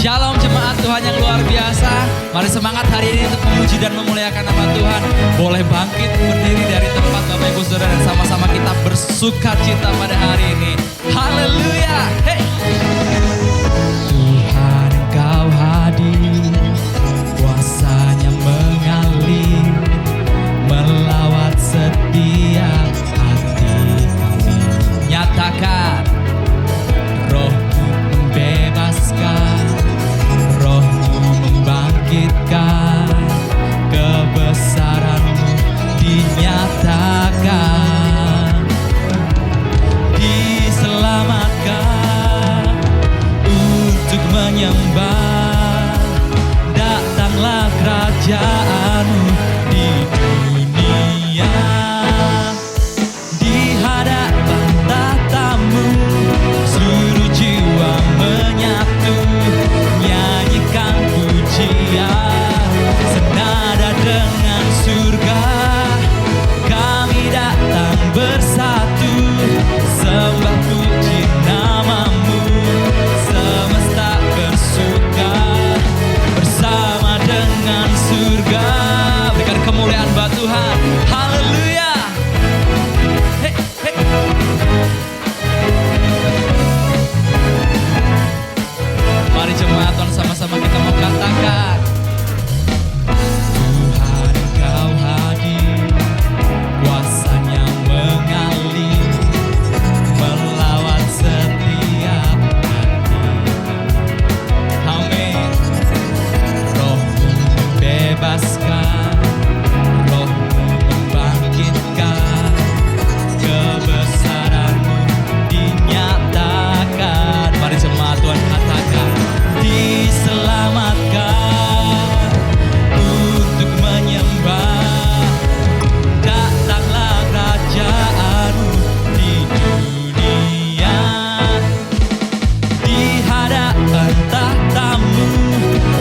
Shalom jemaat Tuhan yang luar biasa. Mari semangat hari ini untuk memuji dan memuliakan nama Tuhan. Boleh bangkit berdiri dari tempat Bapak Ibu Saudara dan sama-sama kita bersuka cita pada hari ini. Haleluya. Hey. Tuhan Engkau hadir, kuasanya mengalir, melawat setiap hati kami. Nyatakan, Roh-Mu membebaskan, Roh-Mu membangkitkan, kebesaran-Mu dinyatakan, diselamatkan untuk menyembah. Datanglah kerajaan-Mu di dunia, di hadapan tatamu seluruh jiwa menyatu, nyanyikan pujian senada dengan surga. Kami datang bersatu, sembah puji nama-Mu, semesta bersuka bersama dengan surga. Berikan kemuliaan buat Tuhan. Haleluya. Hey, hey. Mari jemaat Tuhan sama-sama kita mau katakan, Tuhan Engkau hadir, kuasanya mengalir, melawat setiap hati. Amin. Roh-Mu membebaskan, Roh-Mu membangkitkan, kebesaran-Mu dinyatakan. Mari jemaat Tuhan katakan, diselamatkan untuk menyembah. Datanglah kerajaan-Mu di dunia, di hadapan tahta-Mu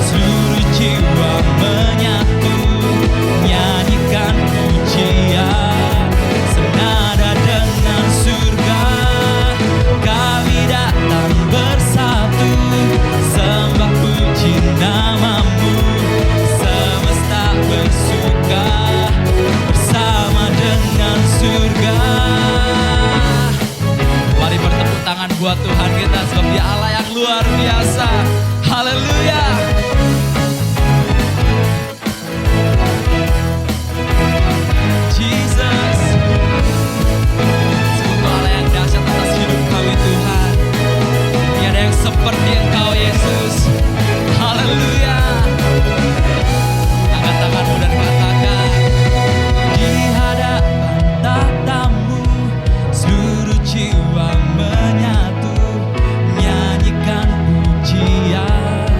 seluruh jiwa menyatu, nyanyikan pujian senada dengan surga. Kami datang bersatu, sembah puji nama-Mu, semesta bersuka bersama dengan surga. Mari bertepuk tangan buat Tuhan kita sebab Dia Allah yang luar biasa. Haleluya. Jesus, sungguh Allah yang dahsyat atas hidup kami Tuhan. Tiada yang seperti Engkau Yesus. Haleluya. Angkat tanganmu dan katakan, di hadapan tahta-Mu seluruh jiwa menyatu, nyanyikan pujian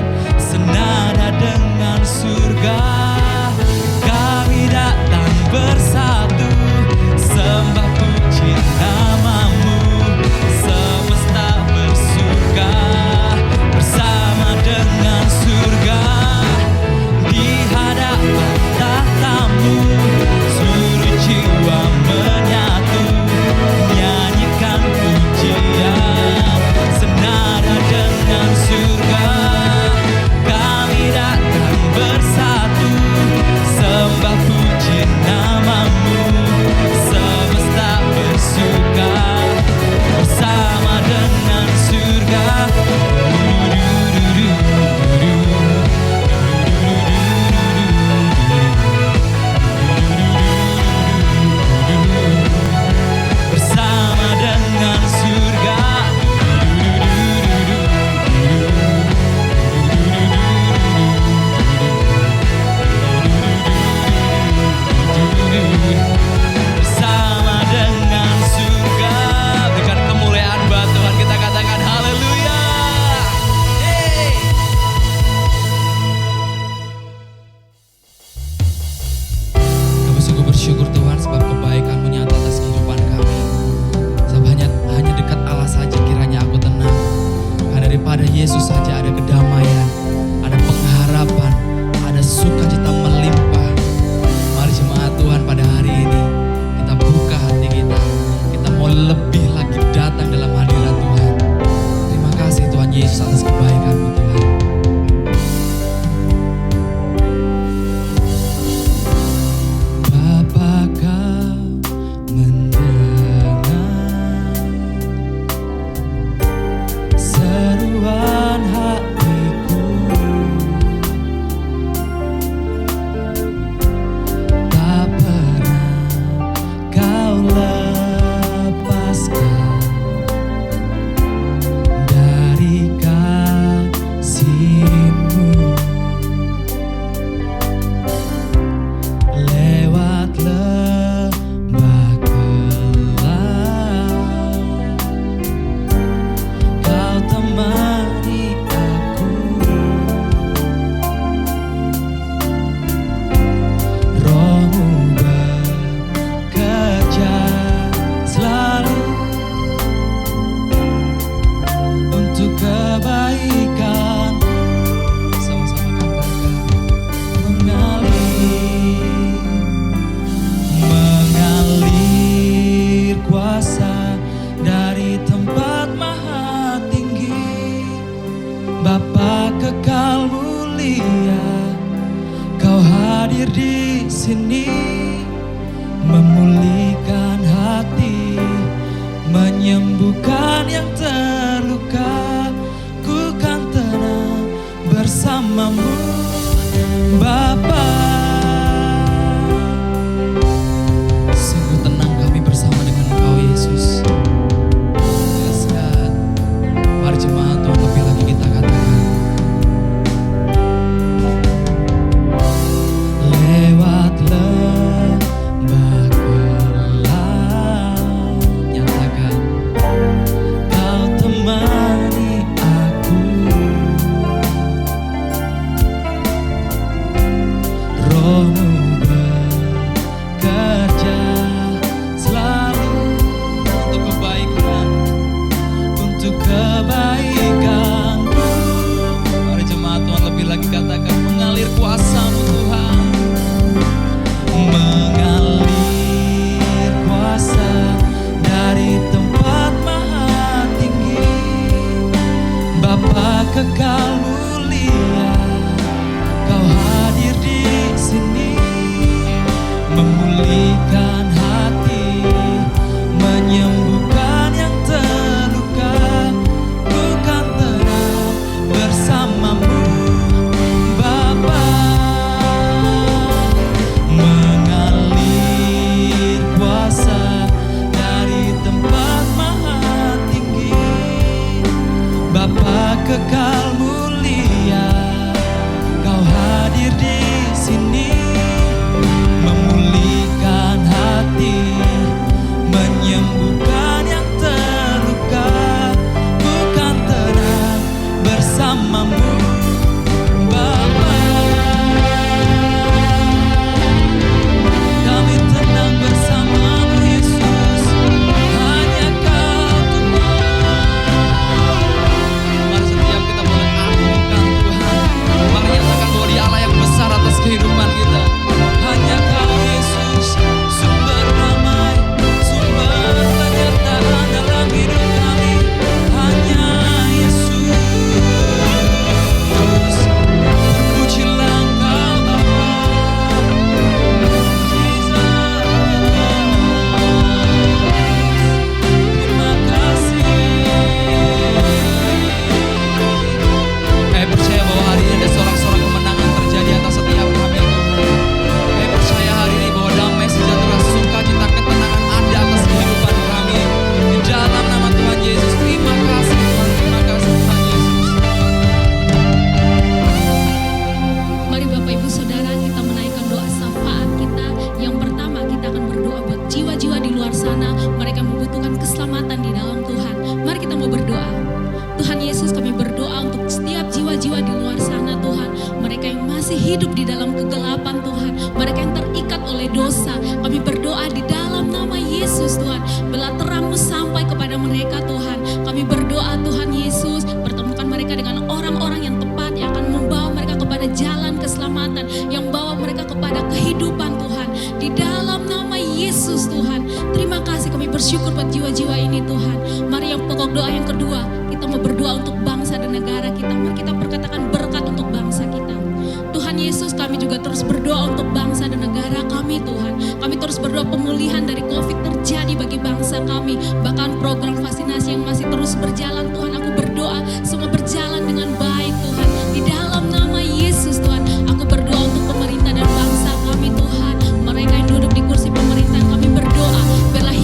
kau lepaskan dari kasih-Mu. Lewat lembah gelap, kau temani aku. Roh-Mu bekerja selalu untuk kebaikan. Sama-sama katakan, mengalir kuasa dari tempat maha tinggi. Bapa kekal mulia, kau hadir di sini, memulihkan hati, menyembuhkan yang terluka. Ku kan tenang bersama-Mu, Bapa. Sungguh tenang kami bersama dengan Engkau, Yesus. Yes, God. Mari jemaat Tuhan lebih lagi kita katakan, lewat lembah gelap, nyatakan kau temani aku. Roh-Mu bekerja selalu untuk kebaikan, untuk kebaikanku. Mari jemaat Tuhan lebih lagi katakan, mengalir kuasa-Mu Tuhan, mengalir kuasa dari tempat maha tinggi. Bapa kekal mulia, kau hadir di sini, memulihkan hati, menyembuhkan yang terluka. Ku kan tenang bersama-Mu, Bapa. Mengalir kuasa dari tempat maha tinggi. Bapa kekal mulia, kau hadir di sini, memulihkan hati, menyembuhkan yang terluka. Ku kan tenang bersama-Mu, Bapa. Kami tenang bersama-Mu, Yesus. Hanya Kau Tuhan. Mari setiap kita boleh agungkan Tuhan. Mari nyatakan bahwa Dia Allah yang besar atas kehidupan kita. Hanya Kau, Yesus, sumber damai, sumber penyertaan dalam hidup kami. Hanya Yesus. Pujilah Engkau Bapa. Terima kasih. Kami percaya bahwa hari ini ada sorak-sorak kemenangan terjadi atas setiap kami, Tuhan. Kami percaya hari ini bahwa damai, sejahtera, sukacita, ketenangan ada atas kehidupan kami. Di dalam nama Tuhan Yesus, terima kasih Tuhan, terima kasih Tuhan Yesus. Mari Bapak Ibu Saudara, kita menaikkan doa syafaat kita. Yang pertama, kita akan berdoa buat jiwa-jiwa di luar sana, mereka membutuhkan keselamatan di dalam Tuhan. Mari kita mau berdoa. Tuhan Yesus, kami berdoa untuk setiap jiwa-jiwa di luar sana Tuhan, mereka yang masih hidup di dalam kegelapan Tuhan, mereka yang terikat oleh dosa. Kami berdoa di dalam nama Yesus Tuhan, belah terang-Mu sampai kepada mereka Tuhan. Kami berdoa Tuhan Yesus, pertemukan mereka dengan orang-orang yang tepat, yang akan membawa mereka kepada jalan keselamatan, yang bawa mereka kepada kehidupan Tuhan. Di dalam nama Yesus Tuhan, terima kasih, kami bersyukur buat jiwa-jiwa ini Tuhan. Mari yang pokok doa yang kedua, kita mau berdoa untuk bangsa dan negara kita. Mari kita perkatakan berkat untuk bangsa kita. Tuhan Yesus, kami juga terus berdoa untuk bangsa dan negara kami Tuhan. Kami terus berdoa pemulihan dari COVID terjadi bagi bangsa kami. Bahkan program vaksinasi yang masih terus berjalan Tuhan, aku berdoa semua berjalan dengan baik Tuhan. Di dalam nama Yesus Tuhan, aku berdoa untuk pemerintah dan bangsa kami Tuhan. Mereka yang duduk di kursi pemerintahan, kami berdoa biarlah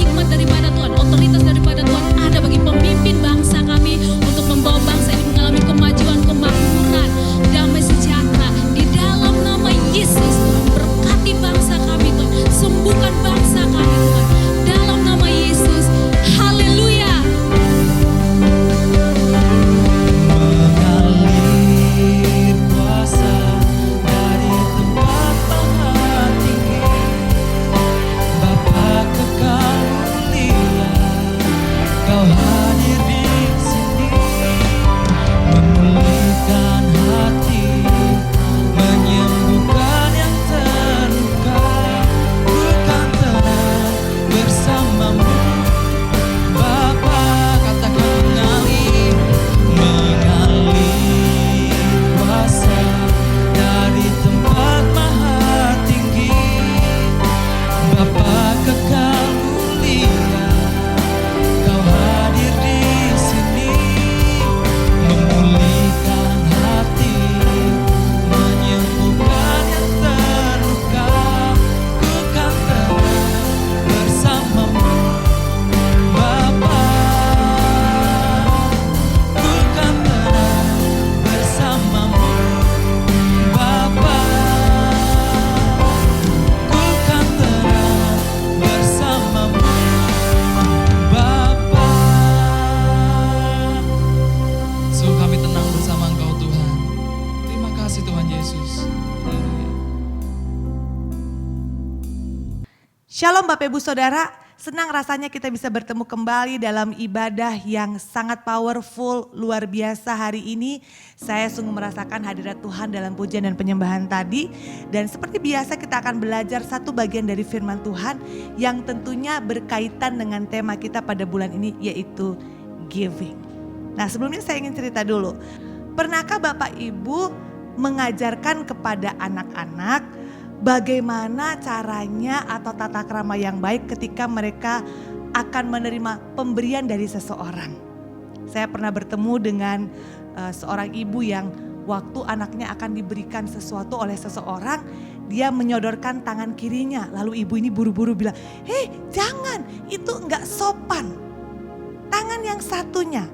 Shalom Bapak Ibu Saudara, senang rasanya kita bisa bertemu kembali dalam ibadah yang sangat powerful, luar biasa hari ini. Saya sungguh merasakan hadirat Tuhan dalam pujian dan penyembahan tadi. Dan seperti biasa kita akan belajar satu bagian dari firman Tuhan yang tentunya berkaitan dengan tema kita pada bulan ini, yaitu giving. Nah, sebelumnya saya ingin cerita dulu. Pernahkah Bapak Ibu mengajarkan kepada anak-anak bagaimana caranya atau tata krama yang baik ketika mereka akan menerima pemberian dari seseorang? Saya pernah bertemu dengan seorang ibu yang waktu anaknya akan diberikan sesuatu oleh seseorang, dia menyodorkan tangan kirinya. Lalu ibu ini buru-buru bilang, "Hei, jangan, itu enggak sopan. Tangan yang satunya."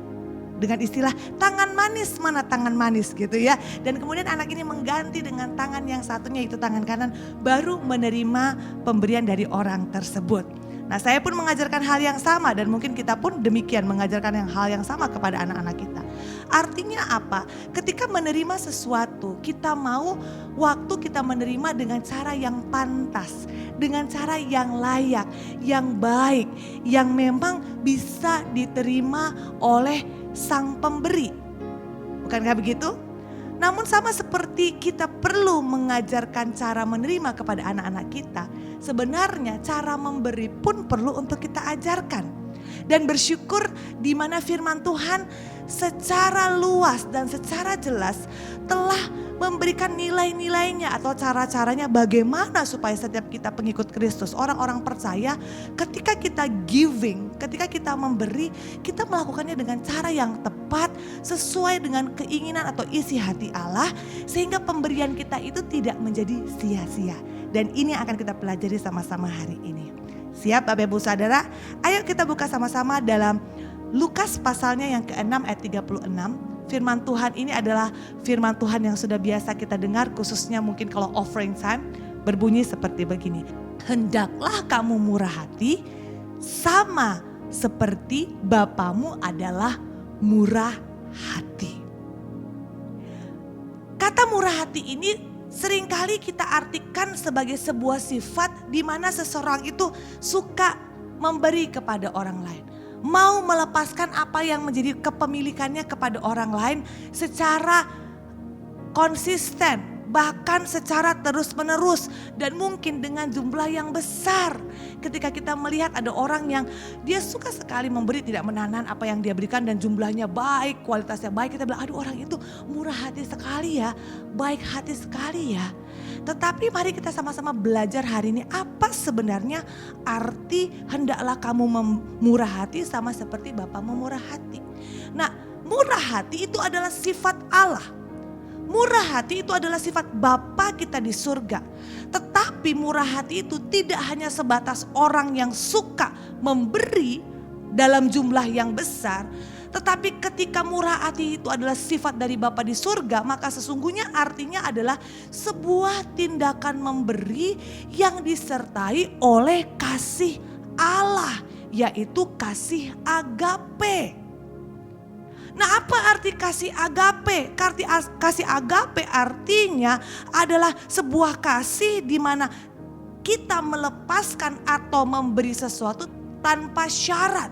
Dengan istilah tangan manis, mana tangan manis gitu ya. Dan kemudian anak ini mengganti dengan tangan yang satunya, itu tangan kanan, baru menerima pemberian dari orang tersebut. Nah, saya pun mengajarkan hal yang sama dan mungkin kita pun demikian mengajarkan hal yang sama kepada anak-anak kita. Artinya apa? Ketika menerima sesuatu, kita mau waktu kita menerima dengan cara yang pantas, dengan cara yang layak, yang baik, yang memang bisa diterima oleh sang pemberi. Bukankah begitu? Namun sama seperti kita perlu mengajarkan cara menerima kepada anak-anak kita, sebenarnya cara memberi pun perlu untuk kita ajarkan. Dan bersyukur di mana firman Tuhan secara luas dan secara jelas telah memberikan nilai-nilainya atau cara-caranya bagaimana supaya setiap kita pengikut Kristus, orang-orang percaya, ketika kita giving, ketika kita memberi, kita melakukannya dengan cara yang tepat sesuai dengan keinginan atau isi hati Allah, sehingga pemberian kita itu tidak menjadi sia-sia. Dan ini yang akan kita pelajari sama-sama hari ini. Siap Bapak Ibu Saudara? Ayo kita buka sama-sama dalam Lukas pasalnya yang ke-6 ayat 36. Firman Tuhan ini adalah firman Tuhan yang sudah biasa kita dengar, khususnya mungkin kalau offering time, berbunyi seperti begini. Hendaklah kamu murah hati sama seperti Bapamu adalah murah hati. Kata murah hati ini seringkali kita artikan sebagai sebuah sifat di mana seseorang itu suka memberi kepada orang lain. Mau melepaskan apa yang menjadi kepemilikannya kepada orang lain secara konsisten, bahkan secara terus-menerus, dan mungkin dengan jumlah yang besar. Ketika kita melihat ada orang yang dia suka sekali memberi, tidak menahan apa yang dia berikan dan jumlahnya baik, kualitasnya baik, kita bilang aduh orang itu murah hati sekali ya, baik hati sekali ya. Tetapi mari kita sama-sama belajar hari ini apa sebenarnya arti hendaklah kamu murah hati sama seperti Bapamu murah hati. Nah, murah hati itu adalah sifat Allah. Murah hati itu adalah sifat Bapa kita di surga. Tetapi murah hati itu tidak hanya sebatas orang yang suka memberi dalam jumlah yang besar. Tetapi ketika murah hati itu adalah sifat dari Bapa di surga, maka sesungguhnya artinya adalah sebuah tindakan memberi yang disertai oleh kasih Allah, yaitu kasih agape. Nah, apa arti kasih agape? Kasih agape artinya adalah sebuah kasih di mana kita melepaskan atau memberi sesuatu tanpa syarat.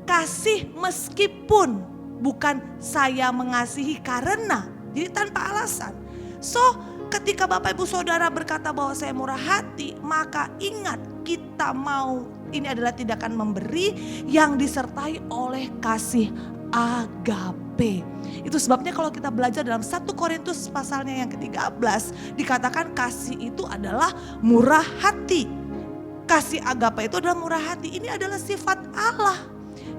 Kasih meskipun, bukan saya mengasihi karena, jadi tanpa alasan. So, ketika Bapak Ibu Saudara berkata bahwa saya murah hati, maka ingat kita mau, ini adalah tindakan memberi yang disertai oleh kasih agape. Itu sebabnya kalau kita belajar dalam 1 Korintus pasalnya yang ke-13 dikatakan kasih itu adalah murah hati. Kasih agape itu adalah murah hati. Ini adalah sifat Allah.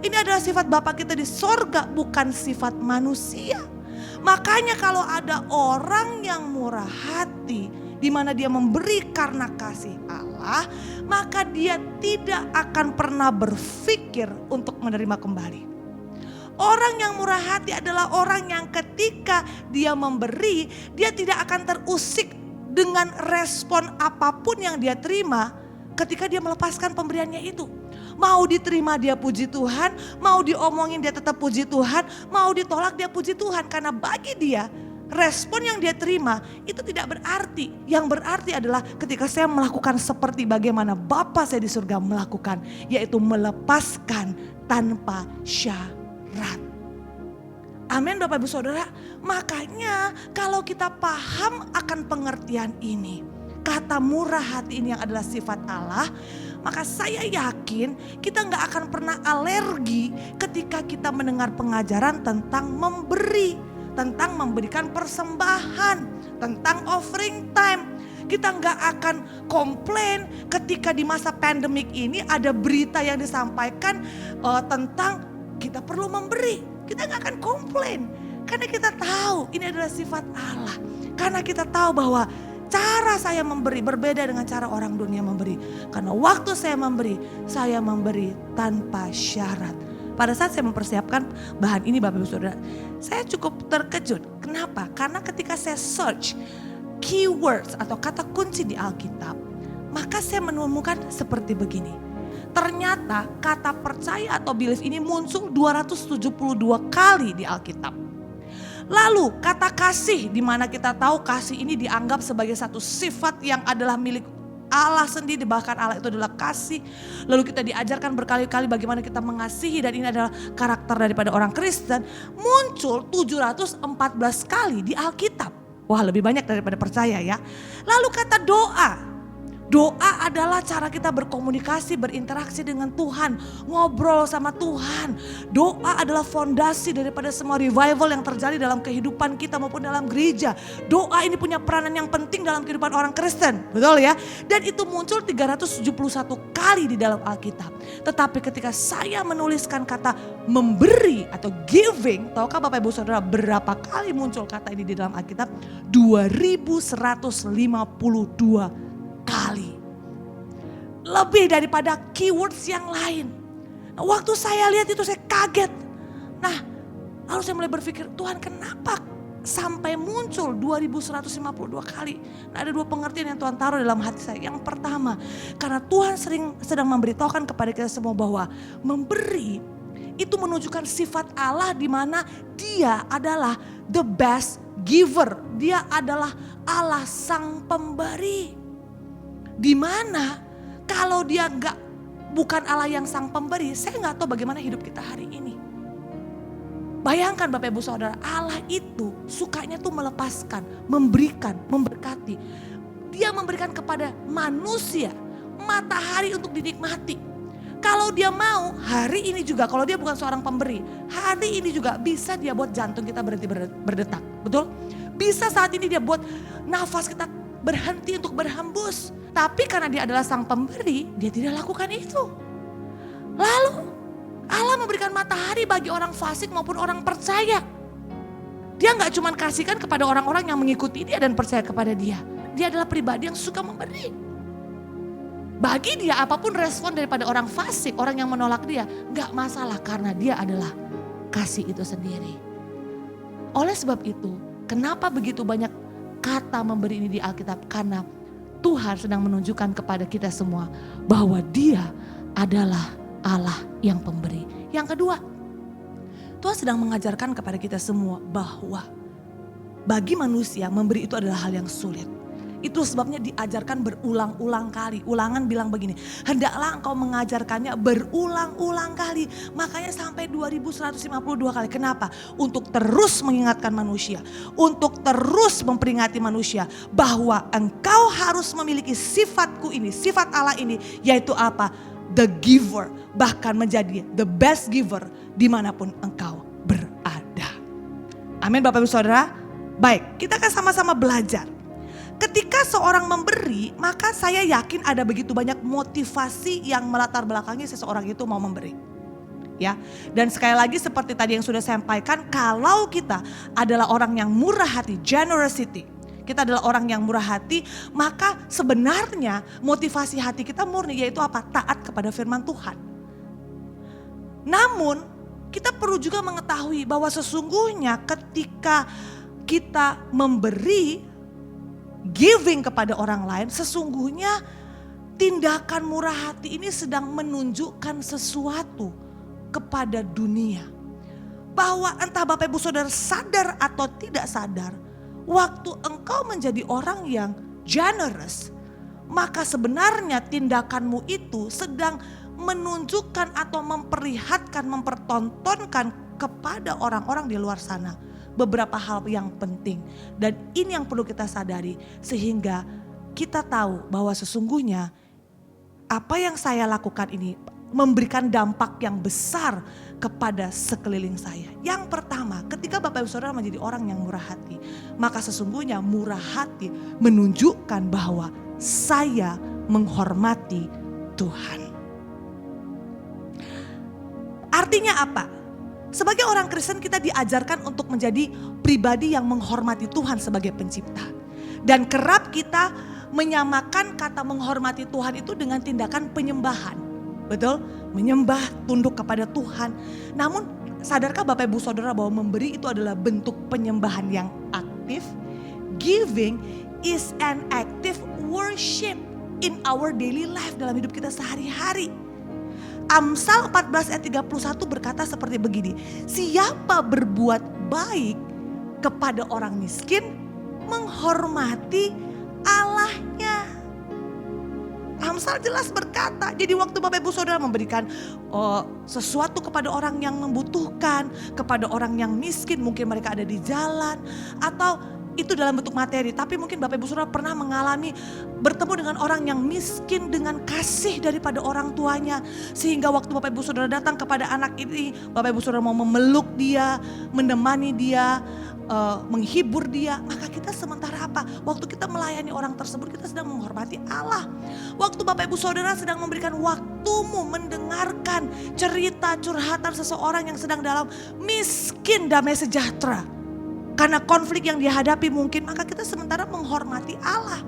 Ini adalah sifat Bapa kita di sorga, bukan sifat manusia. Makanya kalau ada orang yang murah hati, di mana dia memberi karena kasih Allah, maka dia tidak akan pernah berpikir untuk menerima kembali. Orang yang murah hati adalah orang yang ketika dia memberi, dia tidak akan terusik dengan respon apapun yang dia terima ketika dia melepaskan pemberiannya itu. Mau diterima dia puji Tuhan, mau diomongin dia tetap puji Tuhan, mau ditolak dia puji Tuhan. Karena bagi dia respon yang dia terima itu tidak berarti. Yang berarti adalah ketika saya melakukan seperti bagaimana Bapa saya di surga melakukan, yaitu melepaskan tanpa syarat. Amin Bapak Ibu Saudara. Makanya kalau kita paham akan pengertian ini, kata murah hati ini yang adalah sifat Allah, maka saya yakin kita gak akan pernah alergi ketika kita mendengar pengajaran tentang memberi, tentang memberikan persembahan, tentang offering time. Kita gak akan komplain ketika di masa pandemik ini ada berita yang disampaikan tentang kita perlu memberi. Kita gak akan komplain karena kita tahu ini adalah sifat Allah. Karena kita tahu bahwa cara saya memberi berbeda dengan cara orang dunia memberi. Karena waktu saya memberi tanpa syarat. Pada saat saya mempersiapkan bahan ini Bapak Ibu Saudara, saya cukup terkejut. Kenapa? Karena ketika saya search keywords atau kata kunci di Alkitab, maka saya menemukan seperti begini. Ternyata kata percaya atau belief ini muncul 272 kali di Alkitab. Lalu kata kasih, di mana kita tahu kasih ini dianggap sebagai satu sifat yang adalah milik Allah sendiri, bahkan Allah itu adalah kasih. Lalu kita diajarkan berkali-kali bagaimana kita mengasihi, dan ini adalah karakter daripada orang Kristen. Muncul 714 kali di Alkitab. Wah, lebih banyak daripada percaya ya. Lalu kata doa. Doa adalah cara kita berkomunikasi, berinteraksi dengan Tuhan, ngobrol sama Tuhan. Doa adalah fondasi daripada semua revival yang terjadi dalam kehidupan kita maupun dalam gereja. Doa ini punya peranan yang penting dalam kehidupan orang Kristen, betul ya? Dan itu muncul 371 kali di dalam Alkitab. Tetapi ketika saya menuliskan kata memberi atau giving, tahukah Bapak Ibu Saudara berapa kali muncul kata ini di dalam Alkitab? 2152 kali. Lebih daripada keywords yang lain. Nah, waktu saya lihat itu saya kaget. Nah, lalu saya mulai berpikir, Tuhan kenapa sampai muncul 2152 kali? Nah, ada dua pengertian yang Tuhan taruh dalam hati saya. Yang pertama, karena Tuhan sedang memberitahukan kepada kita semua bahwa memberi itu menunjukkan sifat Allah, di mana Dia adalah the best giver. Dia adalah Allah sang pemberi. Di mana kalau dia bukan Allah yang sang pemberi, saya nggak tahu bagaimana hidup kita hari ini. Bayangkan Bapak Ibu Saudara, Allah itu sukanya tuh melepaskan, memberikan, memberkati. Dia memberikan kepada manusia matahari untuk dinikmati. Kalau dia mau hari ini juga, kalau dia bukan seorang pemberi, hari ini juga bisa dia buat jantung kita berhenti berdetak, betul? Bisa saat ini dia buat nafas kita berhenti untuk berhembus. Tapi karena dia adalah sang pemberi, dia tidak lakukan itu. Lalu Allah memberikan matahari bagi orang fasik maupun orang percaya. Dia gak cuma kasihkan kepada orang-orang yang mengikuti dia dan percaya kepada dia. Dia adalah pribadi yang suka memberi. Bagi dia apapun respon daripada orang fasik, orang yang menolak dia, gak masalah karena dia adalah kasih itu sendiri. Oleh sebab itu, kenapa begitu banyak kata memberi ini di Alkitab? Karena Tuhan sedang menunjukkan kepada kita semua bahwa Dia adalah Allah yang pemberi. Yang kedua, Tuhan sedang mengajarkan kepada kita semua bahwa bagi manusia memberi itu adalah hal yang sulit. Itu sebabnya diajarkan berulang-ulang kali. Ulangan bilang begini, hendaklah engkau mengajarkannya berulang-ulang kali. Makanya sampai 2152 kali. Kenapa? Untuk terus mengingatkan manusia. Untuk terus memperingati manusia bahwa engkau harus memiliki sifatku ini, sifat Allah ini. Yaitu apa? The giver. Bahkan menjadi the best giver dimanapun engkau berada. Amin Bapak Ibu Saudara. Baik, kita akan sama-sama belajar. Ketika seorang memberi, maka saya yakin ada begitu banyak motivasi yang melatar belakangi seseorang itu mau memberi. Ya, dan sekali lagi seperti tadi yang sudah saya sampaikan, kalau kita adalah orang yang murah hati, generosity, kita adalah orang yang murah hati, maka sebenarnya motivasi hati kita murni, yaitu apa? Taat kepada firman Tuhan. Namun kita perlu juga mengetahui bahwa sesungguhnya ketika kita memberi, giving kepada orang lain, sesungguhnya tindakan murah hati ini sedang menunjukkan sesuatu kepada dunia. Bahwa entah Bapak Ibu Saudara sadar atau tidak sadar, Waktu engkau menjadi orang yang generous, maka sebenarnya tindakanmu itu sedang menunjukkan atau memperlihatkan, mempertontonkan kepada orang-orang di luar sana beberapa hal yang penting. Dan ini yang perlu kita sadari sehingga kita tahu bahwa sesungguhnya apa yang saya lakukan ini memberikan dampak yang besar kepada sekeliling saya. Yang pertama, ketika Bapak Ibu Saudara menjadi orang yang murah hati, maka sesungguhnya murah hati menunjukkan bahwa saya menghormati Tuhan. Artinya apa? Sebagai orang Kristen kita diajarkan untuk menjadi pribadi yang menghormati Tuhan sebagai pencipta. Dan kerap kita menyamakan kata menghormati Tuhan itu dengan tindakan penyembahan. Betul? Menyembah, tunduk kepada Tuhan. Namun sadarkah Bapak Ibu Saudara bahwa memberi itu adalah bentuk penyembahan yang aktif? Giving is an active worship in our daily life, dalam hidup kita sehari-hari. Amsal 14 ayat 31 berkata seperti begini. Siapa berbuat baik kepada orang miskin menghormati Allahnya. Amsal jelas berkata, jadi waktu Bapak Ibu Saudara memberikan sesuatu kepada orang yang membutuhkan, kepada orang yang miskin, mungkin mereka ada di jalan, atau itu dalam bentuk materi. Tapi mungkin Bapak Ibu Saudara pernah mengalami bertemu dengan orang yang miskin dengan kasih daripada orang tuanya. Sehingga waktu Bapak Ibu Saudara datang kepada anak ini, Bapak Ibu Saudara mau memeluk dia, menemani dia, menghibur dia. Maka kita sementara apa? Waktu kita melayani orang tersebut kita sedang menghormati Allah. Waktu Bapak Ibu Saudara sedang memberikan waktumu mendengarkan cerita curhatan seseorang yang sedang dalam miskin damai sejahtera. Karena konflik yang dihadapi mungkin, maka kita sementara menghormati Allah.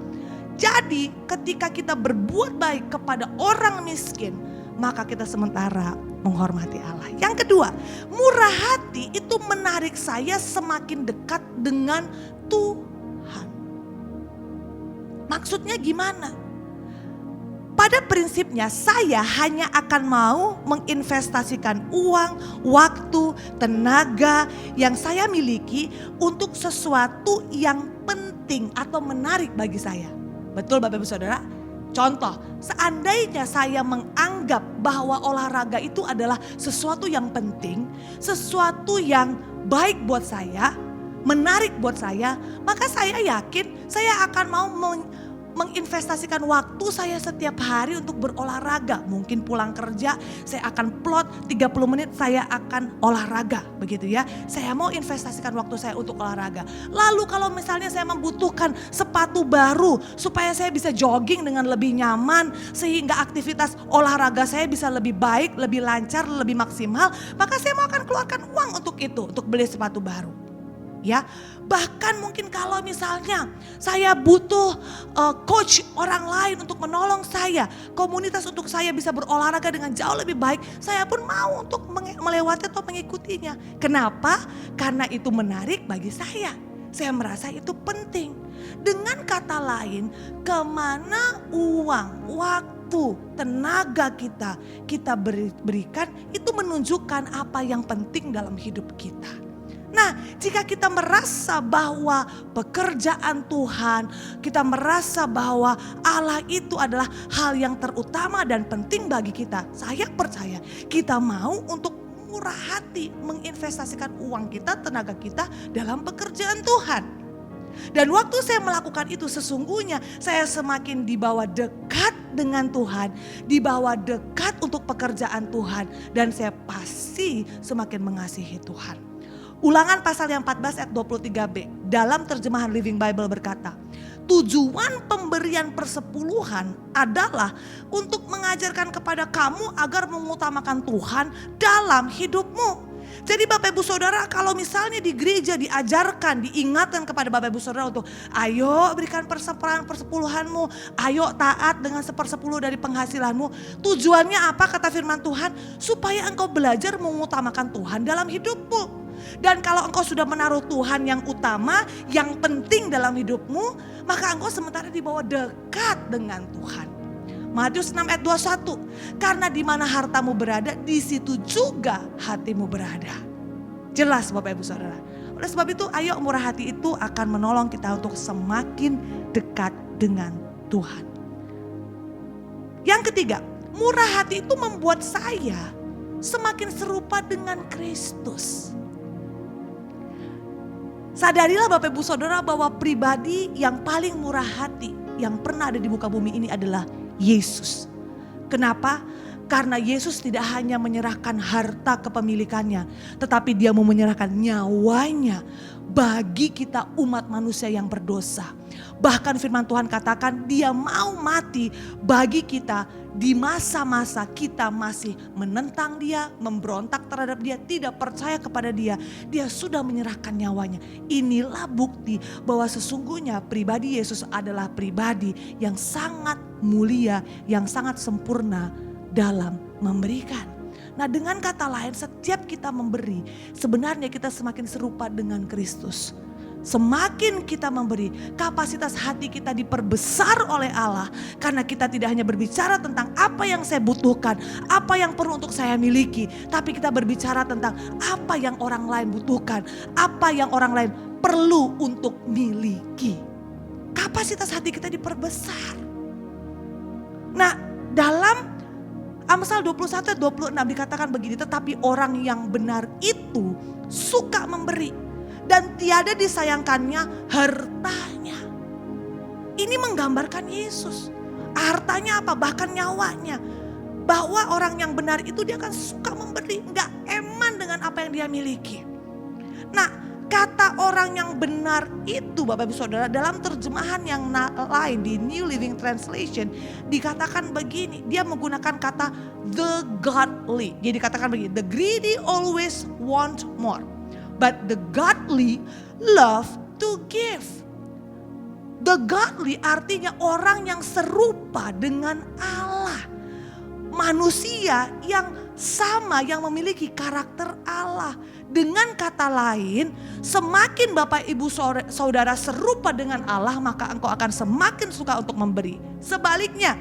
Jadi ketika kita berbuat baik kepada orang miskin, maka kita sementara menghormati Allah. Yang kedua, murah hati itu menarik saya semakin dekat dengan Tuhan. Maksudnya gimana? Pada prinsipnya saya hanya akan mau menginvestasikan uang, waktu, tenaga yang saya miliki untuk sesuatu yang penting atau menarik bagi saya. Betul Bapak Ibu Saudara? Contoh, seandainya saya menganggap bahwa olahraga itu adalah sesuatu yang penting, sesuatu yang baik buat saya, menarik buat saya, maka saya yakin saya akan mau menginvestasikan waktu saya setiap hari untuk berolahraga. Mungkin pulang kerja saya akan plot 30 menit saya akan olahraga, begitu ya. Saya mau investasikan waktu saya untuk olahraga. Lalu kalau misalnya saya membutuhkan sepatu baru supaya saya bisa jogging dengan lebih nyaman sehingga aktivitas olahraga saya bisa lebih baik, lebih lancar, lebih maksimal, maka saya mau akan keluarkan uang untuk itu, untuk beli sepatu baru. Ya, bahkan mungkin kalau misalnya saya butuh coach orang lain untuk menolong saya, komunitas untuk saya bisa berolahraga dengan jauh lebih baik, saya pun mau untuk melewati atau mengikutinya. Kenapa? Karena itu menarik bagi saya. Saya merasa itu penting. Dengan kata lain, kemana uang, waktu, tenaga kita berikan, itu menunjukkan apa yang penting dalam hidup kita. Nah, jika kita merasa bahwa pekerjaan Tuhan, kita merasa bahwa Allah itu adalah hal yang terutama dan penting bagi kita, saya percaya kita mau untuk murah hati menginvestasikan uang kita, tenaga kita dalam pekerjaan Tuhan. Dan waktu saya melakukan itu sesungguhnya saya semakin dibawa dekat dengan Tuhan, dibawa dekat untuk pekerjaan Tuhan, dan saya pasti semakin mengasihi Tuhan. Ulangan pasal yang 14 ayat 23b dalam terjemahan Living Bible berkata, tujuan pemberian persepuluhan adalah untuk mengajarkan kepada kamu agar mengutamakan Tuhan dalam hidupmu. Jadi Bapak Ibu Saudara, kalau misalnya di gereja diajarkan, diingatkan kepada Bapak Ibu Saudara untuk ayo berikan persepuluhanmu, ayo taat dengan 1/10 dari penghasilanmu. Tujuannya apa kata firman Tuhan? Supaya engkau belajar mengutamakan Tuhan dalam hidupmu. Dan kalau engkau sudah menaruh Tuhan yang utama, yang penting dalam hidupmu, maka engkau sementara dibawa dekat dengan Tuhan. Matius 6 ayat 21, karena di mana hartamu berada, di situ juga hatimu berada. Jelas Bapak Ibu Saudara. Oleh sebab itu ayo murah hati itu akan menolong kita untuk semakin dekat dengan Tuhan. Yang ketiga, murah hati itu membuat saya semakin serupa dengan Kristus. Sadarilah Bapak Ibu Saudara bahwa pribadi yang paling murah hati yang pernah ada di muka bumi ini adalah Yesus. Kenapa? Karena Yesus tidak hanya menyerahkan harta kepemilikannya, tetapi dia mau menyerahkan nyawanya bagi kita umat manusia yang berdosa. Bahkan firman Tuhan katakan dia mau mati bagi kita di masa-masa kita masih menentang dia, memberontak terhadap dia, tidak percaya kepada dia. Dia sudah menyerahkan nyawanya. Inilah bukti bahwa sesungguhnya pribadi Yesus adalah pribadi yang sangat mulia, yang sangat sempurna dalam memberikan. Nah, dengan kata lain, setiap kita memberi, sebenarnya kita semakin serupa dengan Kristus. Semakin kita memberi, kapasitas hati kita diperbesar oleh Allah. Karena kita tidak hanya berbicara tentang apa yang saya butuhkan, apa yang perlu untuk saya miliki. Tapi kita berbicara tentang apa yang orang lain butuhkan, apa yang orang lain perlu untuk miliki. Kapasitas hati kita diperbesar. Nah, dalam Amsal 21-26 dikatakan begini, tetapi orang yang benar itu suka memberi dan tiada disayangkannya hartanya. Ini menggambarkan Yesus. Hartanya apa? Bahkan nyawanya. Bahwa orang yang benar itu dia akan suka memberi, enggak eman dengan apa yang dia miliki. Nah, kata orang yang benar itu Bapak Ibu Saudara dalam terjemahan yang lain di New Living Translation dikatakan begini. Dia menggunakan kata the godly. Jadi dikatakan begini, the greedy always want more, but the godly love to give. The godly artinya orang yang serupa dengan Allah. Manusia yang sama, yang memiliki karakter Allah. Dengan kata lain, semakin Bapak Ibu Saudara serupa dengan Allah, maka engkau akan semakin suka untuk memberi. Sebaliknya,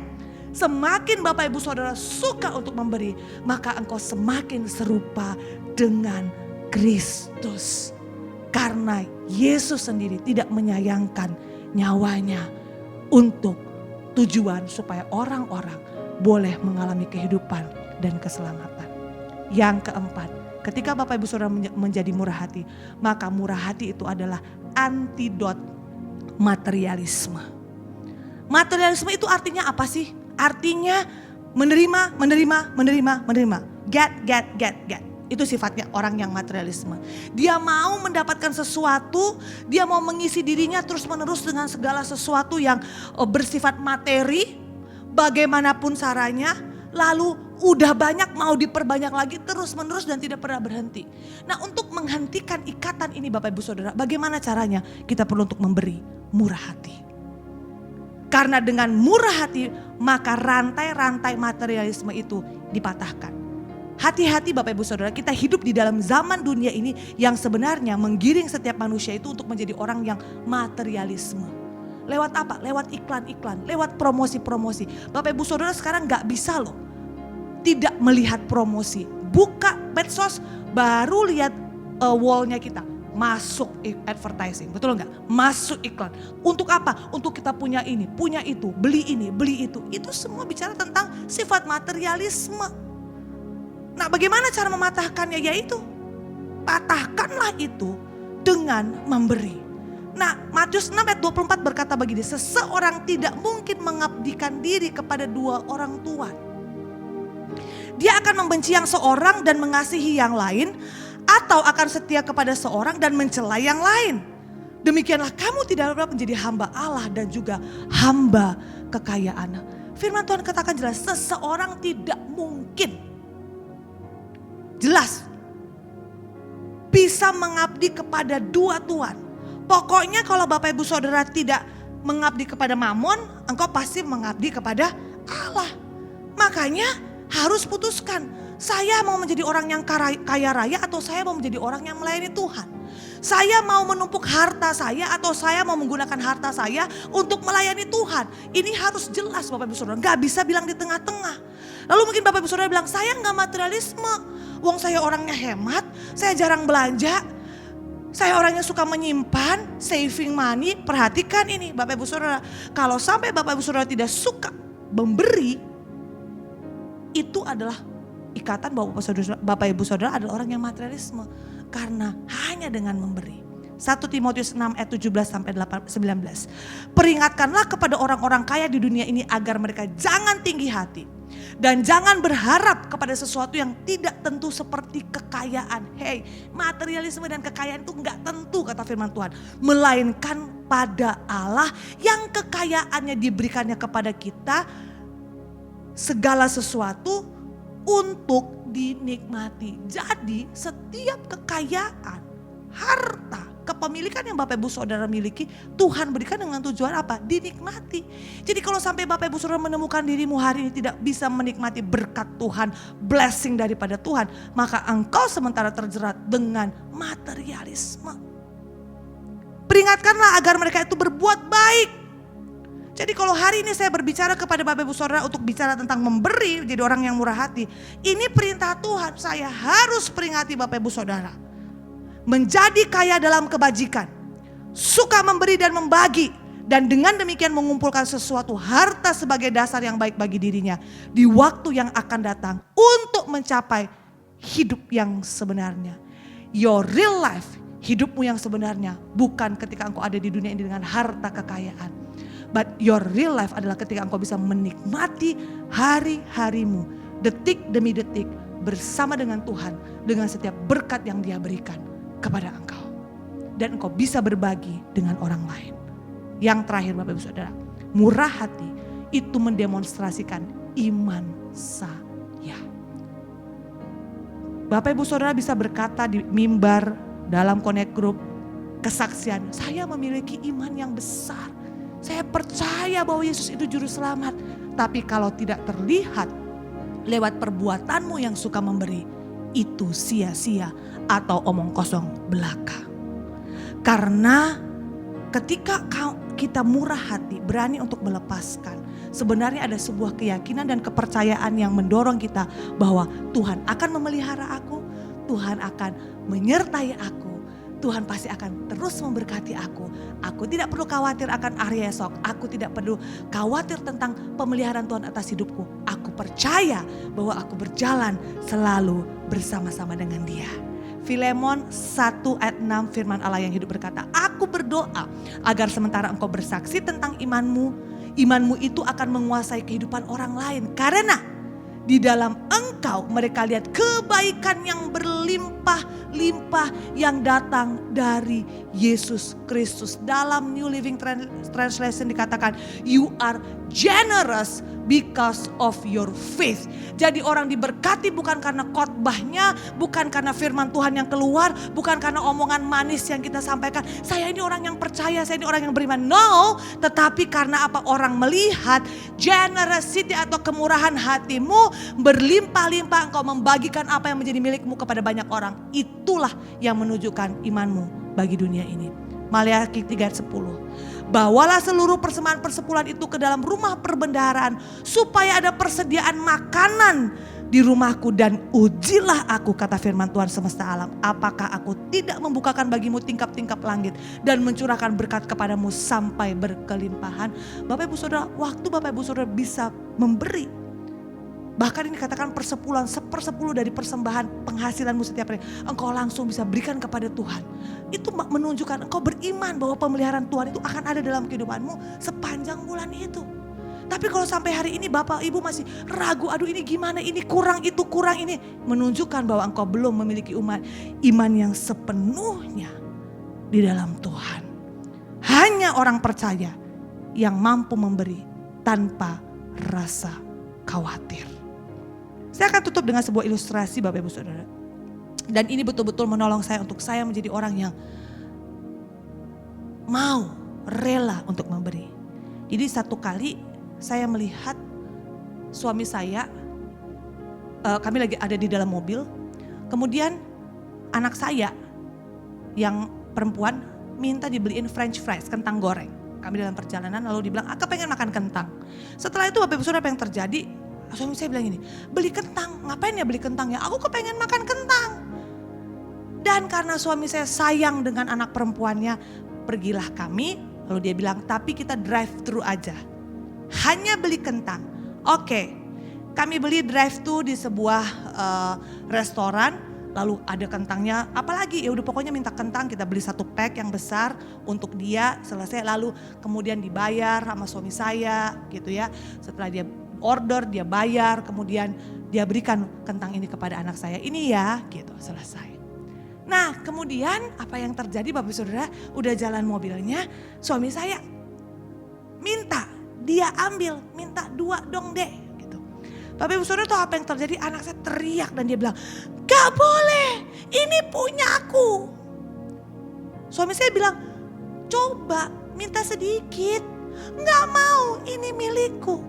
semakin Bapak Ibu Saudara suka untuk memberi, maka engkau semakin serupa dengan Kristus. Karena Yesus sendiri tidak menyayangkan nyawanya untuk tujuan supaya orang-orang boleh mengalami kehidupan dan keselamatan. Yang keempat, ketika Bapak Ibu Saudara menjadi murah hati, maka murah hati itu adalah antidot materialisme. Materialisme itu artinya apa sih? Artinya menerima. Get. Itu sifatnya orang yang materialisme. Dia mau mendapatkan sesuatu, dia mau mengisi dirinya terus menerus dengan segala sesuatu yang bersifat materi, bagaimanapun caranya, lalu udah banyak mau diperbanyak lagi terus menerus dan tidak pernah berhenti. Nah, untuk menghentikan ikatan ini Bapak Ibu Saudara, bagaimana caranya? Kita perlu untuk memberi murah hati. Karena dengan murah hati maka rantai-rantai materialisme itu dipatahkan. Hati-hati Bapak Ibu Saudara, kita hidup di dalam zaman dunia ini yang sebenarnya menggiring setiap manusia itu untuk menjadi orang yang materialisme. Lewat apa? Lewat iklan-iklan, lewat promosi-promosi. Bapak Ibu Saudara sekarang gak bisa loh tidak melihat promosi. Buka medsos baru lihat wallnya kita. Masuk advertising, betul nggak? Masuk iklan. Untuk apa? Untuk kita punya ini, punya itu, beli ini, beli itu. Itu semua bicara tentang sifat materialisme. Nah, bagaimana cara mematahkannya? Yaitu patahkanlah itu dengan memberi. Nah, Matius 6 ayat 24 berkata begini, seseorang tidak mungkin mengabdikan diri kepada dua orang tua. Dia akan membenci yang seorang dan mengasihi yang lain, atau akan setia kepada seorang dan mencela yang lain. Demikianlah kamu tidak dapat menjadi hamba Allah dan juga hamba kekayaan. Firman Tuhan katakan jelas, seseorang tidak mungkin jelas bisa mengabdi kepada dua tuan. Pokoknya kalau Bapak Ibu Saudara tidak mengabdi kepada Mamon, engkau pasti mengabdi kepada Allah. Makanya harus putuskan, saya mau menjadi orang yang kaya raya atau saya mau menjadi orang yang melayani Tuhan. Saya mau menumpuk harta saya atau saya mau menggunakan harta saya untuk melayani Tuhan. Ini harus jelas Bapak Ibu Saudara, gak bisa bilang di tengah-tengah. Lalu mungkin Bapak Ibu Saudara bilang, saya gak materialisme. Wong saya orangnya hemat, saya jarang belanja. Saya orang yang suka menyimpan, saving money. Perhatikan ini Bapak Ibu Saudara. Kalau sampai Bapak Ibu Saudara tidak suka memberi, itu adalah ikatan bahwa Bapak Ibu Saudara adalah orang yang materialisme. Karena hanya dengan memberi. 1 Timotius 6 ayat 17 sampai 19. Peringatkanlah kepada orang-orang kaya di dunia ini agar mereka jangan tinggi hati. Dan jangan berharap kepada sesuatu yang tidak tentu seperti kekayaan. Hey, materialisme dan kekayaan itu enggak tentu kata firman Tuhan. Melainkan pada Allah yang kekayaannya diberikannya kepada kita segala sesuatu untuk dinikmati. Jadi setiap kekayaan, harta, kepemilikan yang Bapak Ibu Saudara miliki, Tuhan berikan dengan tujuan apa? Dinikmati. Jadi kalau sampai Bapak Ibu Saudara menemukan dirimu hari ini tidak bisa menikmati berkat Tuhan, blessing daripada Tuhan, maka engkau sementara terjerat dengan materialisme. Peringatkanlah agar mereka itu berbuat baik. Jadi kalau hari ini saya berbicara kepada Bapak Ibu Saudara untuk bicara tentang memberi, jadi orang yang murah hati, ini perintah Tuhan, saya harus peringati Bapak Ibu Saudara. Menjadi kaya dalam kebajikan, suka memberi dan membagi, dan dengan demikian mengumpulkan sesuatu harta sebagai dasar yang baik bagi dirinya di waktu yang akan datang untuk mencapai hidup yang sebenarnya. Your real life, hidupmu yang sebenarnya bukan ketika engkau ada di dunia ini dengan harta kekayaan, but your real life adalah ketika engkau bisa menikmati hari-harimu detik demi detik bersama dengan Tuhan dengan setiap berkat yang Dia berikan kepada engkau. Dan engkau bisa berbagi dengan orang lain. Yang terakhir Bapak Ibu Saudara, murah hati itu mendemonstrasikan iman saya. Bapak Ibu Saudara bisa berkata di mimbar, dalam connect group, kesaksian, saya memiliki iman yang besar. Saya percaya bahwa Yesus itu juru selamat. Tapi kalau tidak terlihat lewat perbuatanmu yang suka memberi, itu sia-sia atau omong kosong belaka. Karena ketika kita murah hati, berani untuk melepaskan, sebenarnya ada sebuah keyakinan dan kepercayaan yang mendorong kita bahwa Tuhan akan memelihara aku, Tuhan akan menyertai aku, Tuhan pasti akan terus memberkati aku. Aku tidak perlu khawatir akan hari esok, aku tidak perlu khawatir tentang pemeliharaan Tuhan atas hidupku. Aku percaya bahwa aku berjalan selalu bersama-sama dengan Dia. Filemon 1 ayat 6 firman Allah yang hidup berkata, aku berdoa agar sementara engkau bersaksi tentang imanmu, imanmu itu akan menguasai kehidupan orang lain. Karena di dalam engkau mereka lihat kebaikan yang berlimpah-limpah yang datang dari Yesus Kristus. Dalam New Living Translation dikatakan, you are generous because of your faith. Jadi orang diberkati bukan karena khotbahnya, bukan karena firman Tuhan yang keluar, bukan karena omongan manis yang kita sampaikan. Saya ini orang yang percaya, saya ini orang yang beriman. No, tetapi karena apa? Orang melihat generosity atau kemurahan hatimu berlimpah-limpah, engkau membagikan apa yang menjadi milikmu kepada banyak orang. Itulah yang menunjukkan imanmu bagi dunia ini. Maleakhi 3 ayat 10. Bawalah seluruh persembahan persepuluhan itu ke dalam rumah perbendaharaan supaya ada persediaan makanan di rumahku, dan ujilah aku, kata firman Tuhan semesta alam, apakah aku tidak membukakan bagimu tingkap-tingkap langit dan mencurahkan berkat kepadamu sampai berkelimpahan. Bapak Ibu Saudara, waktu Bapak Ibu Saudara bisa memberi, bahkan ini katakan persepuluhan, 1/10 dari persembahan penghasilanmu setiap hari, engkau langsung bisa berikan kepada Tuhan. Itu menunjukkan engkau beriman bahwa pemeliharaan Tuhan itu akan ada dalam kehidupanmu sepanjang bulan itu. Tapi kalau sampai hari ini Bapak Ibu masih ragu, aduh ini gimana, ini kurang, itu kurang, ini menunjukkan bahwa engkau belum memiliki iman yang sepenuhnya di dalam Tuhan. Hanya orang percaya yang mampu memberi tanpa rasa khawatir. Saya akan tutup dengan sebuah ilustrasi Bapak Ibu Saudara. Dan ini betul-betul menolong saya untuk saya menjadi orang yang mau rela untuk memberi. Jadi satu kali saya melihat suami saya, kami lagi ada di dalam mobil. Kemudian anak saya yang perempuan minta dibeliin French fries, kentang goreng. Kami dalam perjalanan lalu dibilang, aku pengen makan kentang. Setelah itu Bapak Ibu Saudara, apa yang terjadi? Suami saya bilang gini, beli kentang, ngapain ya beli kentang ya? Aku kepengen makan kentang. Dan karena suami saya sayang dengan anak perempuannya, pergilah kami. Lalu dia bilang, tapi kita drive thru aja. Hanya beli kentang. Oke, kami beli drive thru di sebuah restoran. Lalu ada kentangnya, apalagi ya udah pokoknya minta kentang, kita beli 1 pack yang besar untuk dia, selesai lalu kemudian dibayar sama suami saya gitu ya. Setelah dia order, dia bayar, kemudian dia berikan kentang ini kepada anak saya, ini ya gitu, selesai. Nah kemudian apa yang terjadi Bapak Saudara, udah jalan mobilnya, suami saya minta, dia ambil, minta 2 dong dek. Bapak Ibu Saudara tahu apa yang terjadi? Anak saya teriak dan dia bilang, gak boleh, ini punya aku. Suami saya bilang, coba minta sedikit. Gak mau, ini milikku.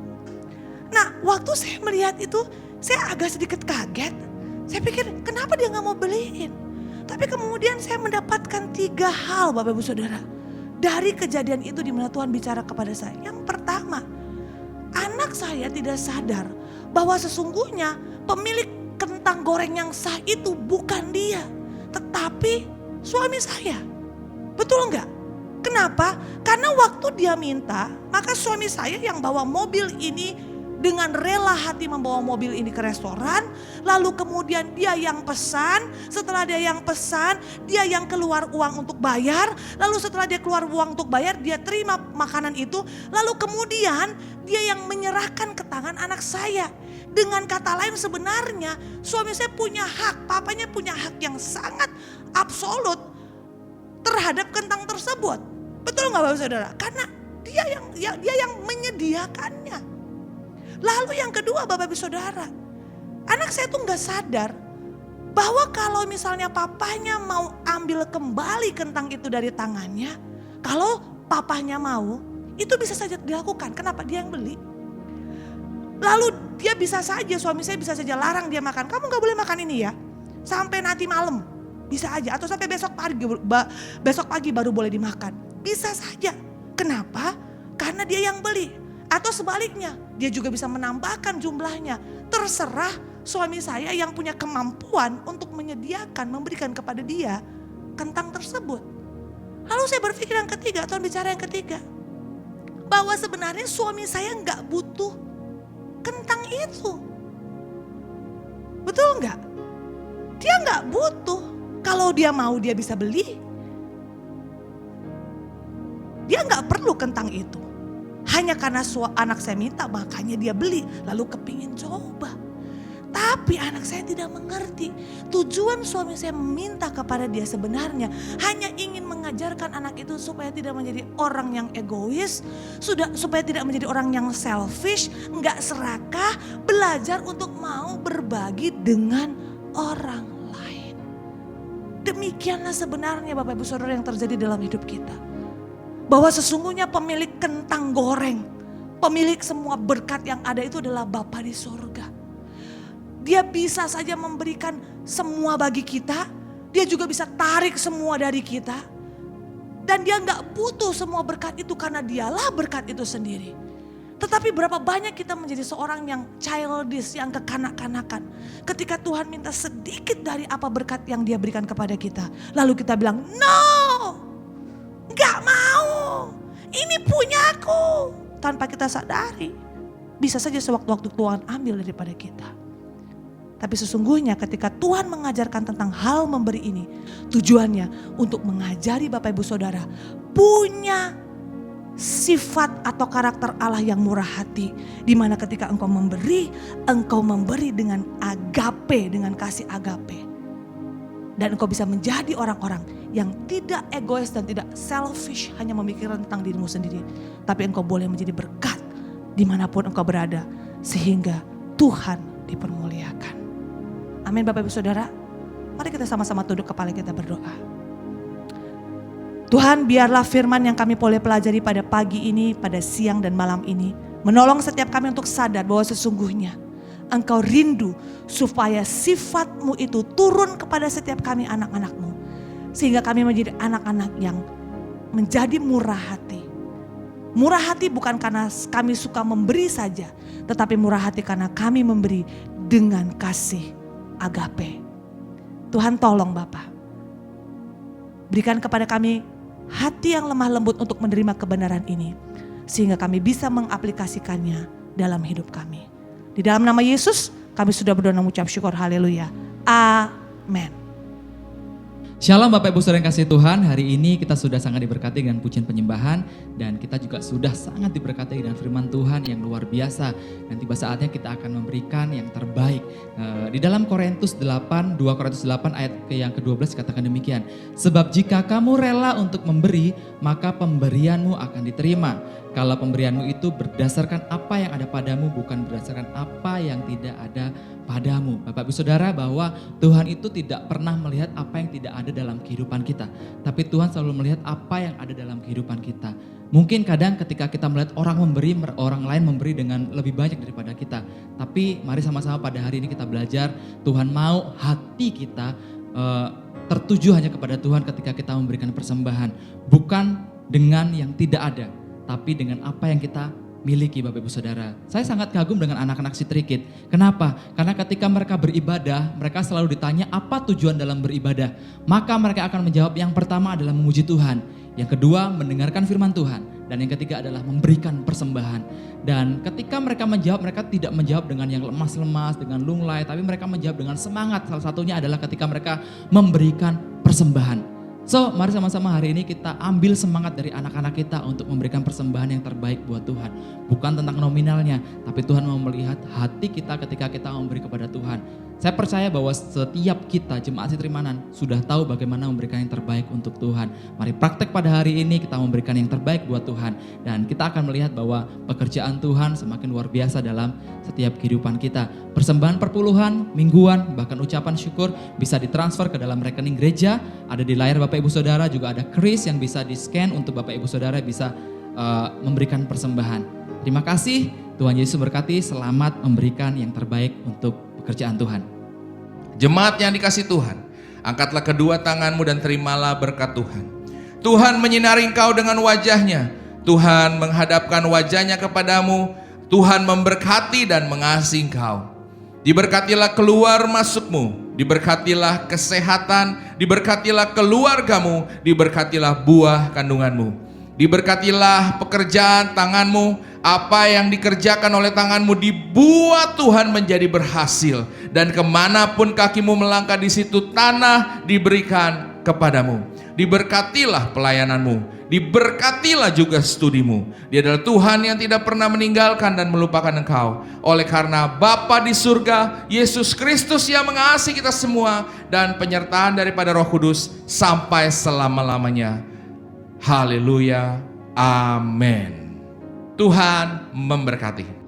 Nah waktu saya melihat itu, saya agak sedikit kaget. Saya pikir kenapa dia gak mau beliin. Tapi kemudian saya mendapatkan 3 hal Bapak Ibu Saudara. Dari kejadian itu di mana Tuhan bicara kepada saya. Yang pertama, anak saya tidak sadar bahwa sesungguhnya pemilik kentang goreng yang sah itu bukan dia, tetapi suami saya. Betul enggak? Kenapa? Karena waktu dia minta, maka suami saya yang bawa mobil ini dengan rela hati membawa mobil ini ke restoran. Lalu kemudian dia yang pesan, setelah dia yang pesan, dia yang keluar uang untuk bayar. Lalu setelah dia keluar uang untuk bayar, dia terima makanan itu. Lalu kemudian dia yang menyerahkan ke tangan anak saya. Dengan kata lain sebenarnya suami saya punya hak, papanya punya hak yang sangat absolut terhadap kentang tersebut. Betul nggak Bapak Saudara? Karena dia yang menyediakannya. Lalu yang kedua Bapak Ibu Saudara, anak saya tuh nggak sadar bahwa kalau misalnya papanya mau ambil kembali kentang itu dari tangannya, kalau papanya mau, itu bisa saja dilakukan. Kenapa? Dia yang beli. Lalu dia bisa saja, suami saya bisa saja larang dia makan. Kamu gak boleh makan ini ya, sampai nanti malam. Bisa aja, atau sampai besok pagi baru boleh dimakan. Bisa saja. Kenapa? Karena dia yang beli. Atau sebaliknya, dia juga bisa menambahkan jumlahnya. Terserah suami saya yang punya kemampuan untuk menyediakan, memberikan kepada dia kentang tersebut. Lalu saya berpikir yang ketiga, Tuhan bicara yang ketiga. Bahwa sebenarnya suami saya gak butuh kentang itu. Betul enggak? Dia enggak butuh. Kalau dia mau dia bisa beli. Dia enggak perlu kentang itu. Hanya karena anak saya minta makanya dia beli. Lalu kepingin coba. Tapi anak saya tidak mengerti. Tujuan suami saya meminta kepada dia sebenarnya hanya ingin mengajarkan anak itu supaya tidak menjadi orang yang egois, supaya tidak menjadi orang yang selfish, enggak serakah, belajar untuk mau berbagi dengan orang lain. Demikianlah sebenarnya Bapak Ibu Saudara yang terjadi dalam hidup kita. Bahwa sesungguhnya pemilik kentang goreng, pemilik semua berkat yang ada itu adalah Bapa di surga. Dia bisa saja memberikan semua bagi kita. Dia juga bisa tarik semua dari kita. Dan dia gak butuh semua berkat itu karena dialah berkat itu sendiri. Tetapi berapa banyak kita menjadi seorang yang childish, yang kekanak-kanakan. Ketika Tuhan minta sedikit dari apa berkat yang dia berikan kepada kita. Lalu kita bilang, no, gak mau, ini punyaku. Tanpa kita sadari, bisa saja sewaktu-waktu Tuhan ambil daripada kita. Tapi sesungguhnya ketika Tuhan mengajarkan tentang hal memberi ini, tujuannya untuk mengajari Bapak Ibu Saudara punya sifat atau karakter Allah yang murah hati. Di mana ketika engkau memberi dengan agape, dengan kasih agape. Dan engkau bisa menjadi orang-orang yang tidak egois dan tidak selfish, hanya memikirkan tentang dirimu sendiri. Tapi engkau boleh menjadi berkat dimanapun engkau berada, sehingga Tuhan dipermuliakan. Amin Bapak Ibu Saudara. Mari kita sama-sama tunduk kepala kita berdoa. Tuhan, biarlah firman yang kami boleh pelajari pada pagi ini, pada siang dan malam ini, menolong setiap kami untuk sadar bahwa sesungguhnya Engkau rindu supaya sifat-Mu itu turun kepada setiap kami anak-anak-Mu. Sehingga kami menjadi anak-anak yang menjadi murah hati. Murah hati bukan karena kami suka memberi saja, tetapi murah hati karena kami memberi dengan kasih agape. Tuhan tolong Bapa, Berikan kepada kami hati yang lemah lembut untuk menerima kebenaran ini, sehingga kami bisa mengaplikasikannya dalam hidup kami. Di dalam nama Yesus kami sudah berdoa dan mengucap syukur. Haleluya. Amin. Shalom Bapak Ibu Saudara yang kasih Tuhan, hari ini kita sudah sangat diberkati dengan pujian penyembahan dan kita juga sudah sangat diberkati dengan firman Tuhan yang luar biasa. Dan tiba saatnya kita akan memberikan yang terbaik. Di dalam Korintus 8, 2 Korintus 8 ayat yang ke-12 katakan demikian. Sebab jika kamu rela untuk memberi, maka pemberianmu akan diterima. Kalau pemberianmu itu berdasarkan apa yang ada padamu, bukan berdasarkan apa yang tidak ada padamu. Bapak Ibu Saudara, bahwa Tuhan itu tidak pernah melihat apa yang tidak ada dalam kehidupan kita, tapi Tuhan selalu melihat apa yang ada dalam kehidupan kita. Mungkin kadang ketika kita melihat orang memberi, orang lain memberi dengan lebih banyak daripada kita, tapi mari sama-sama pada hari ini kita belajar, Tuhan mau hati kita tertuju hanya kepada Tuhan ketika kita memberikan persembahan, bukan dengan yang tidak ada, tapi dengan apa yang kita miliki. Bapak Ibu Saudara, saya sangat kagum dengan anak-anak Sitrikit. Kenapa? Karena ketika mereka beribadah, mereka selalu ditanya apa tujuan dalam beribadah. Maka mereka akan menjawab yang pertama adalah memuji Tuhan, yang kedua mendengarkan firman Tuhan, dan yang ketiga adalah memberikan persembahan. Dan ketika mereka menjawab, mereka tidak menjawab dengan yang lemas-lemas, dengan lunglai, tapi mereka menjawab dengan semangat. Salah satunya adalah ketika mereka memberikan persembahan. So, mari sama-sama hari ini kita ambil semangat dari anak-anak kita untuk memberikan persembahan yang terbaik buat Tuhan. Bukan tentang nominalnya, tapi Tuhan mau melihat hati kita ketika kita memberi kepada Tuhan. Saya percaya bahwa setiap kita jemaat Sitrimanan sudah tahu bagaimana memberikan yang terbaik untuk Tuhan. Mari praktek pada hari ini kita memberikan yang terbaik buat Tuhan. Dan kita akan melihat bahwa pekerjaan Tuhan semakin luar biasa dalam setiap kehidupan kita. Persembahan perpuluhan, mingguan, bahkan ucapan syukur bisa ditransfer ke dalam rekening gereja. Ada di layar Bapak Ibu Saudara, juga ada kris yang bisa di-scan untuk Bapak Ibu Saudara bisa memberikan persembahan. Terima kasih, Tuhan Yesus berkati, selamat memberikan yang terbaik untuk pekerjaan Tuhan. Jemaat yang dikasih Tuhan, angkatlah kedua tanganmu dan terimalah berkat Tuhan. Tuhan menyinari engkau dengan wajahnya, Tuhan menghadapkan wajahnya kepadamu, Tuhan memberkati dan mengasihi engkau. Diberkatilah keluar masukmu, diberkatilah kesehatan, diberkatilah keluargamu, diberkatilah buah kandunganmu. Diberkatilah pekerjaan tanganmu, apa yang dikerjakan oleh tanganmu dibuat Tuhan menjadi berhasil. Dan kemanapun kakimu melangkah di situ tanah diberikan kepadamu. Diberkatilah pelayananmu, diberkatilah juga studimu. Dia adalah Tuhan yang tidak pernah meninggalkan dan melupakan engkau. Oleh karena Bapa di surga, Yesus Kristus yang mengasihi kita semua, dan penyertaan daripada Roh Kudus sampai selama-lamanya. Haleluya, amin. Tuhan memberkati.